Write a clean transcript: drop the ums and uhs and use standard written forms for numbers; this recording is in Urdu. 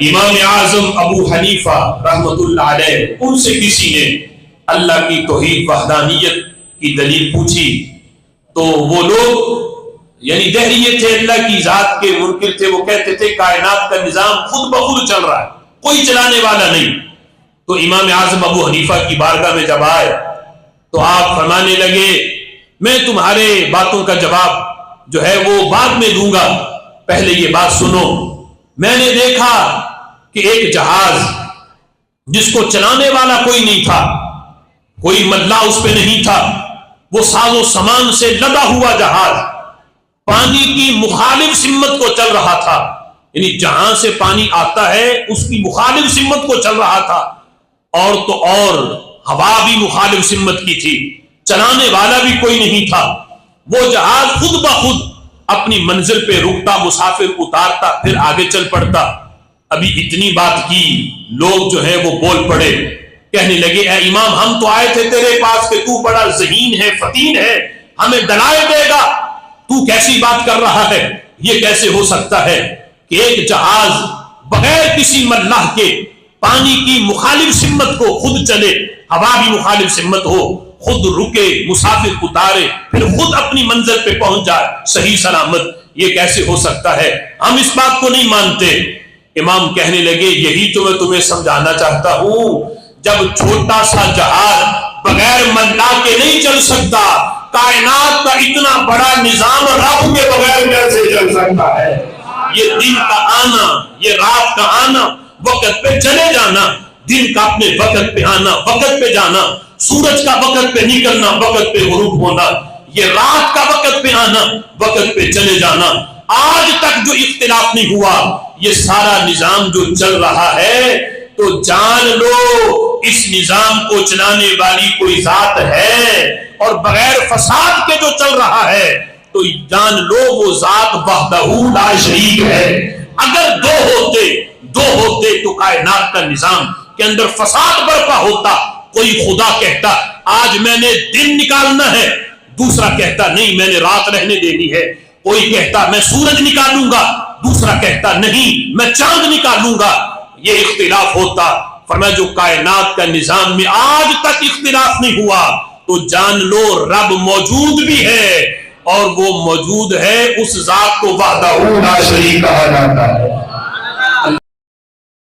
امام اعظم ابو حنیفہ رحمۃ اللہ علیہ، ان سے کسی نے اللہ کی توحید وحدانیت کی دلیل پوچھی تو وہ لوگ یعنی دہریے تھے، اللہ کی ذات کے منکر تھے، وہ کہتے تھے کائنات کا نظام خود بخود چل رہا ہے، کوئی چلانے والا نہیں۔ تو امام اعظم ابو حنیفہ کی بارگاہ میں جب آئے تو آپ فرمانے لگے میں تمہارے باتوں کا جواب جو ہے وہ بعد میں دوں گا، پہلے یہ بات سنو۔ میں نے دیکھا کہ ایک جہاز جس کو چلانے والا کوئی نہیں تھا، کوئی ملا اس پہ نہیں تھا، وہ ساز و سامان سے لدا ہوا جہاز پانی کی مخالف سمت کو چل رہا تھا، یعنی جہاں سے پانی آتا ہے اس کی مخالف سمت کو چل رہا تھا، اور تو اور ہوا بھی مخالف سمت کی تھی، چلانے والا بھی کوئی نہیں تھا۔ وہ جہاز خود بخود اپنی منزل پہ رکتا، مسافر اتارتا، پھر آگے چل پڑتا۔ ابھی اتنی بات کی لوگ جو ہے وہ بول پڑے، کہنے لگے اے امام ہم تو آئے تھے تیرے پاس کہ تو بڑا ذہین ہے، فطین ہے، ہمیں دلائل دے گا، تو کیسی بات کر رہا ہے؟ یہ کیسے ہو سکتا ہے کہ ایک جہاز بغیر کسی ملاح کے پانی کی مخالف سمت کو خود چلے، ہوا بھی مخالف سمت ہو، خود رکے، مسافر اتارے، پھر خود اپنی منزل پہ پہنچ جائے صحیح سلامت؟ یہ کیسے ہو سکتا ہے؟ ہم اس بات کو نہیں مانتے۔ امام کہنے لگے یہی تو میں تمہیں سمجھانا چاہتا ہوں، جب چھوٹا سا جہاز بغیر ملا کے نہیں چل سکتا، کائنات کا اتنا بڑا نظام رب کے بغیر کیسے چل سکتا ہے؟ یہ دن کا آنا، یہ رات کا آنا، وقت پہ چلے جانا، دن کا اپنے وقت پہ آنا، وقت پہ جانا، سورج کا وقت پہ نکلنا، وقت پہ غروب ہونا، یہ رات کا وقت پہ آنا، وقت پہ چلے جانا، آج تک جو اختلاف نہیں ہوا، یہ سارا نظام جو چل رہا ہے تو جان لو اس نظام کو چلانے والی کوئی ذات ہے، اور بغیر فساد کے جو چل رہا ہے تو جان لو وہ ذات وحدہ لا شریک ہے۔ اگر دو ہوتے تو کائنات کا نظام کے اندر فساد برپا ہوتا، کوئی خدا کہتا آج میں نے دن نکالنا ہے، دوسرا کہتا نہیں میں نے رات رہنے دینی ہے، کوئی کہتا میں سورج نکالوں گا، دوسرا کہتا نہیں میں چاند نکالوں گا، یہ اختلاف ہوتا۔ فرمایا جو کائنات کا نظام میں آج تک اختلاف نہیں ہوا تو جان لو رب موجود بھی ہے، اور وہ موجود ہے اس ذات کو وحدہ لا شریک کہا جاتا ہے۔